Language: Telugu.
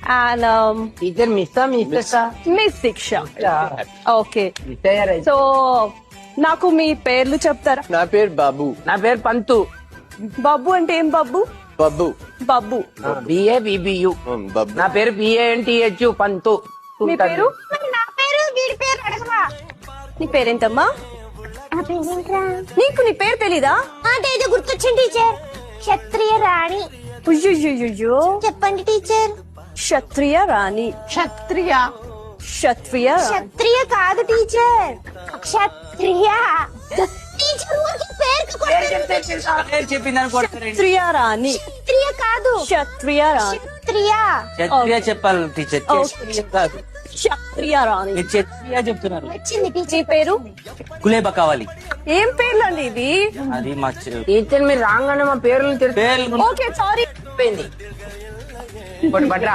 అండ్ టీచర్ మిస్ మిస్ శిక్ష. ఓకే, మిస్ అయ్యారు. సో నాకు మీ పేర్లు చెప్తారా? నా పేరు బాబు. నా పేరు పంతు. బబ్బు అంటే ఏం బబ్బు? బాబు. బబ్బు. BA BBU. బాబు. నా పేరు బిఏఎన్టీహెచ్ పంతు. మీ పేరు? నా పేరు వీడి పేరు అడగవా? నీ పేరేంటమ్మా? నా పేరేంట్రా? నీకు నీ పేరు తెలీదా? ఏదో గుర్తొచ్చింది టీచర్. క్షత్రియ రాణి. అయ్యో, చెప్పండి టీచర్. క్షత్రియ రాణి. క్షత్రియ. క్షత్రియ క్షత్రియ కాదు టీచర్, క్షత్రియ. టీచర్ ఊరికి పేరుకి కొట్టండి. చెప్పిందని కొడతారండి. క్షత్రియ రాణి. క్షత్రియ కాదు, క్షత్రియ రాణి. క్షత్రియ. క్షత్రియ చెప్పాలి టీచర్, క్షత్రియ కాదు. క్షత్రియ రాణి. మీరు క్షత్రియ చెప్తున్నారు. వచ్చింది నీ టీచర్. పేరు? కులేబా కావాలి. ఏం పేర్లు అండి ఇవి? అది మా టీచర్ మీరు రాగానే మా పేర్లు పేర్లు ఓకే, సారీ. తెలిసిపోయింది. ఇప్పుడు పట్రా.